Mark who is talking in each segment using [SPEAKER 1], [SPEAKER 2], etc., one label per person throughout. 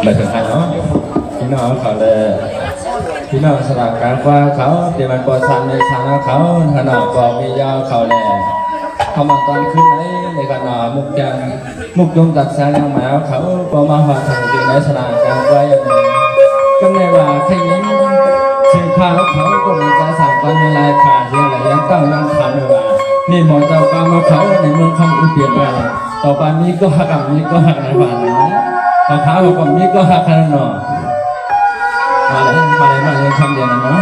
[SPEAKER 1] mà thực hành nóพี่น้องเขาเลยพี่น้องสลับการว่าเขาเดี๋ยวมันปวดซ้ำในทางเขาขนาดบอกมียาวเขาเลยเขามาตอนขึ้นไหนในขณะมุกยังมุกยงตัดสายยังหมายเขาพอมาหัวทางที่ในสลับการว่าอย่างไรก็ในว่าแค่นี้สิ่งข้าวเขาก็มีการสั่งกันในลายขาดยังไงยังต้องยังทำอยู่ว่านี่หมอเจ้าการมาเขาในเมืองคำอุเปียนไปต่อไปนี้ก็หักกับนี้ก็หักในบ้านนะแต่ท้าบอกว่านี้ก็หักขนาดหนอมาเลยคำเดียวนะเนาะ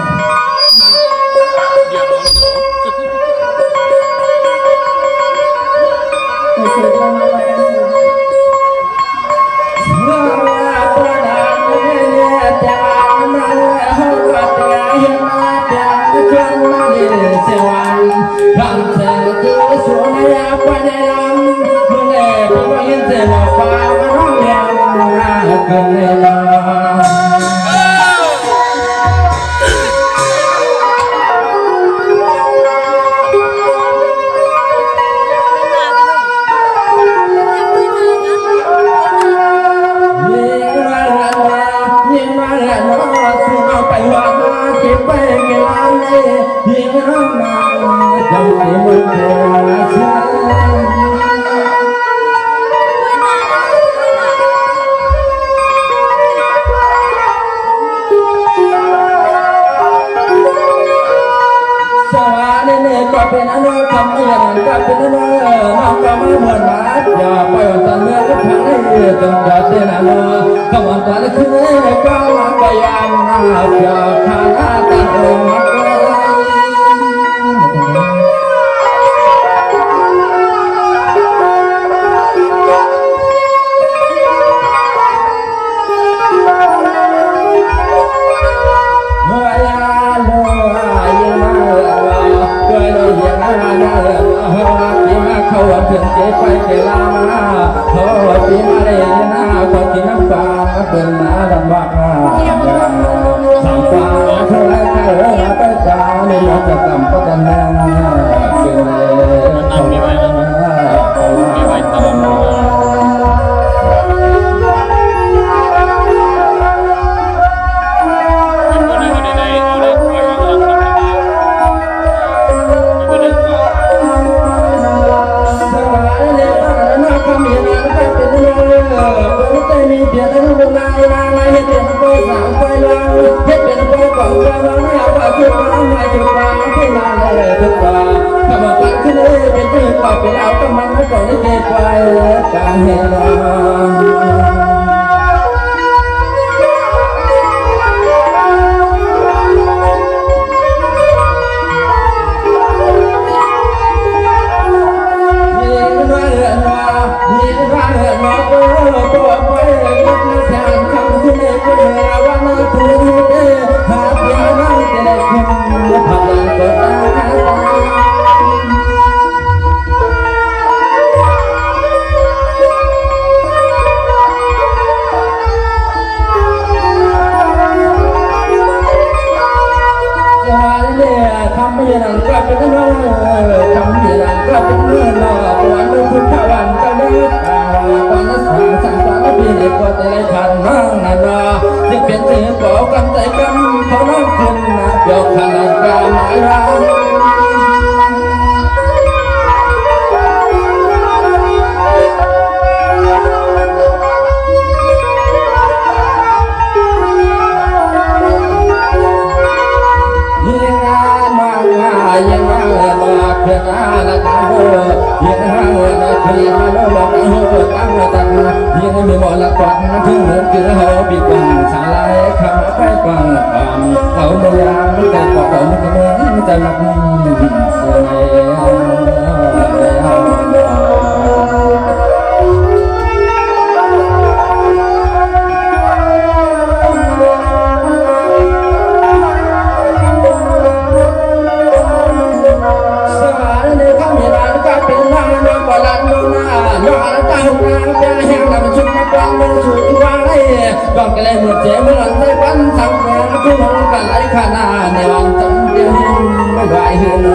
[SPEAKER 1] เป็นอันนั้นคำเรื่องก็เป็นอันนั้นน้องก็มาเหมือนมาอย่าปล่อยวันจันทร์เมื่อก็พังให้จนจะเดินอันนั้นคำวันจันทร์คืนก็มาพยายามอย่าขาดตัดลงมาเพื่อนเก็บไปเกลามาโอ้ปีมาได้ยินขอกินน้ำปลาเป็นน้ำลำบากสั่งปลาเท่าไรเท่าไรไปจ้าไม่ยอมจะทำก็จะแน่เป็นเลยเขาไม่ไหวต่อเป็นเอาก็มันไม่ก่อนได้เก็บไว้การเห็นทำไม่ยันก็เป็นเรื่องทำไม่ยันก็เป็นเรื่องวันนึงคุณข้าวันก็เลิกตอนนั้นสั่งสอนพี่ในกว่าแต่ไรขันนั่งนั่นจึงเป็นเสียงบอกกำใจกำเขาน้องขึ้นยกขนาดกาหมายรักยังมาละเพื่อนละตาโหยังมาละเคลียร์ละละโหตั้งละตั้งยังมีหมอละกวักถึงเหมือนกินเหาบีกวังสาลายคำไปกวังความเขาเดียไม่ได้บอกเขาไม่ได้ไม่ได้รับเสีก็กลายหมดเจ็บเมื่อวันใจวันทำงานคือมองกันไหลขนาดในวันจำเดียวไม่ไหวเหือ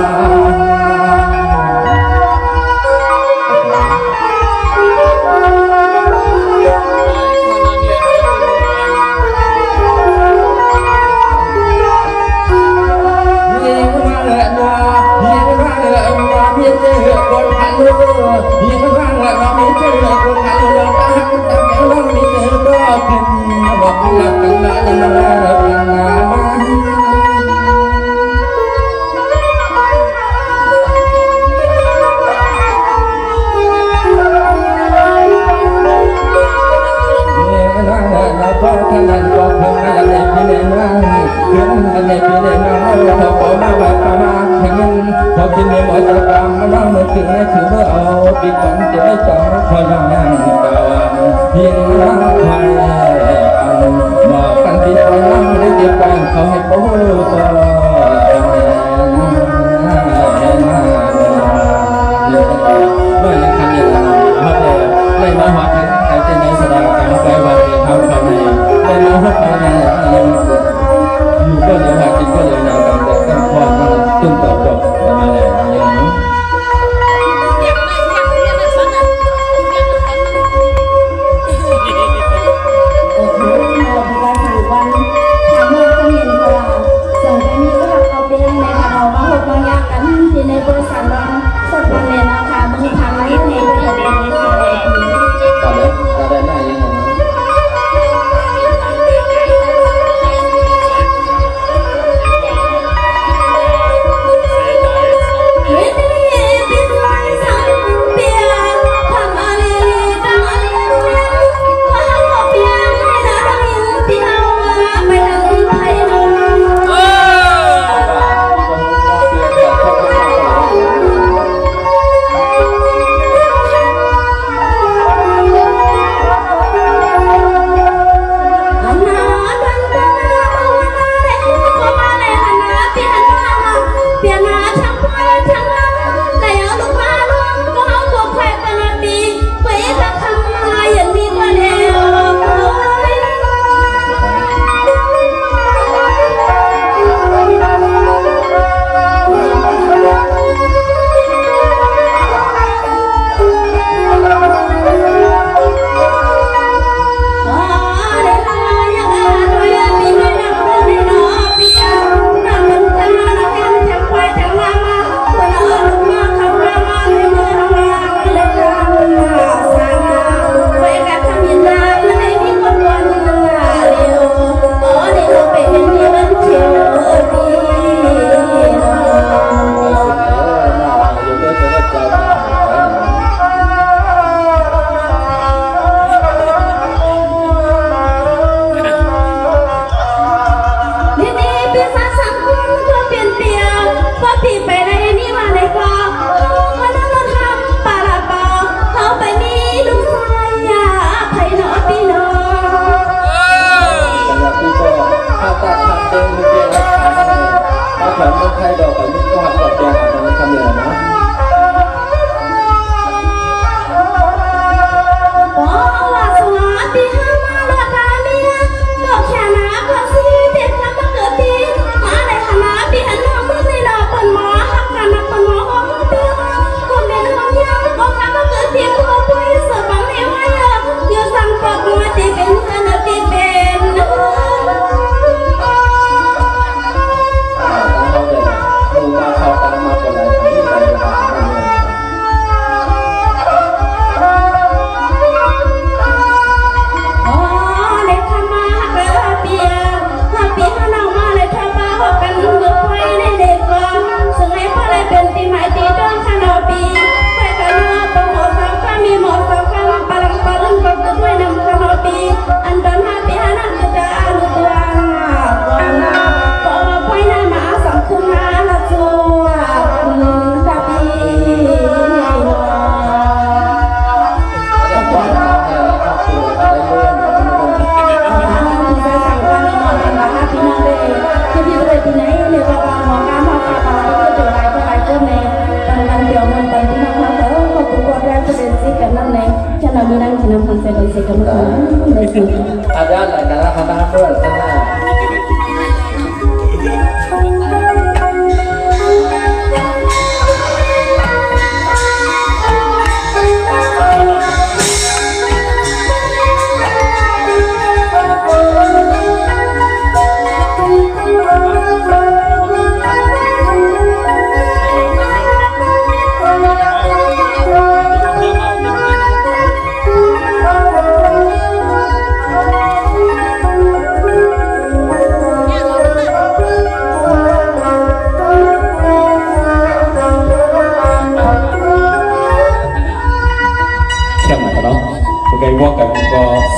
[SPEAKER 1] นในหมอตะกรรมมานั่งมือถือให้ถือว่าเอาปีก่อนจะไม่จังคอยนั่งนั่งดาวเพียงร่างไทยอันบอกกันที่คอยนั่งได้เจ็บบ้างเขาให้โป้ต่อเมื่อยังทำอย่างนั้นครับเลยไม่มาหักใครจะในสดาการไปวันเดียวเท่าเขาในไม่มาหักไปในอยู่ก็เดี๋ยวหากินก็เดี๋ยวหากันแต่ตั้งความมันตึ้งต่อจบมาเลยอย่างนี้
[SPEAKER 2] โอ้โหเราพิการทางวันทางเมื่อก็เห็นกว่าส่งไปนี้ก็เอาไปยังในค่ะเรามาหกบางอย่างกันที่ในบริษัทเราสดวันเลยนะคะบางทางนี้ในบริษัทเราไม่ขาย
[SPEAKER 1] ก็เลยก็ได้หน้าอย่างนั้นada adalah kata-kata sana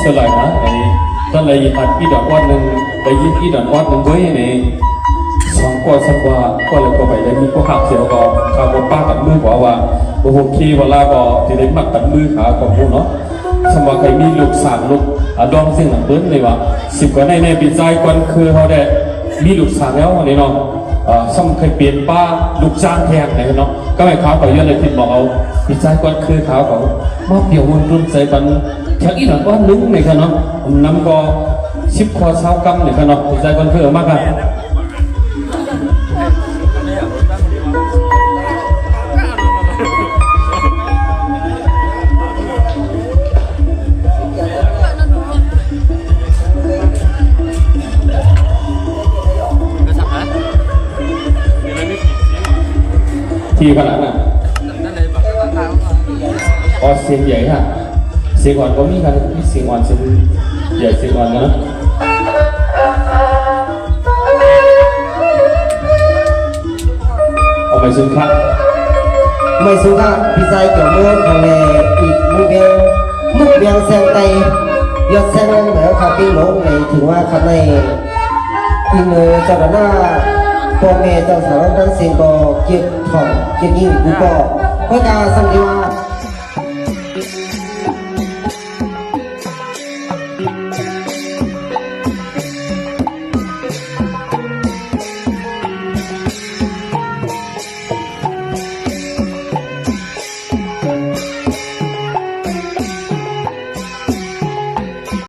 [SPEAKER 1] สลายนะไอ้ตอนเลยตัดกี่ดอกวัดหนึ่งไปยิบกี่ดอกวัดหนึ่งไว้ในสอง
[SPEAKER 3] ก็สักว่าก็เลยก็ไปได้มีก็ขับเสียวก็ข้าวป้าตัดมือบอกว่าโอ้โหคีเวลาก็ที่ได้มัดตัดมือขาของผู้เนาะสมว่าใครมีลูกสามลูกดองสิ่งหนังเบิ้ลเลยว่า10 กว่าในปีใจก่อนคือเขาได้มีลูกสามแล้ววันนี้เนาะซ่อมเคยเปลี่ยนป้าลูกจ้างแทนไหนเนาะก็ไม่ขาวเขาเยอะเลยคิดบอกเอาปีใจก่อนคือขาวเขามาเปี่ยววนรุ่นใส่กันแค่อีหลังว่านึกในกันเนาะน้ำก็10 คอเช้ากำในกันเนาะปีใจก่อนคือมากกันที่ขนาดน่ะอ๋อเสียงใหญ่ฮะเสียงอ่อนก็มีกันมีเสียงอ่อนเสียงใหญ่เสียงอ่อนนะเอาไปซึ่งครับ
[SPEAKER 4] ไม่สุภาพพิจัยเกี่ยวเมื่อของในอีกมุกเบียงแซงไตยศแซงเหมือนขับปีหลงในถือว่าขับในอีมือเจ้าหน้าพ่อแม่เจ้าสาวนั้นเสียงก็เก็บถอดเก็บยิ่งกูก็เพื่อการสังเกตว่า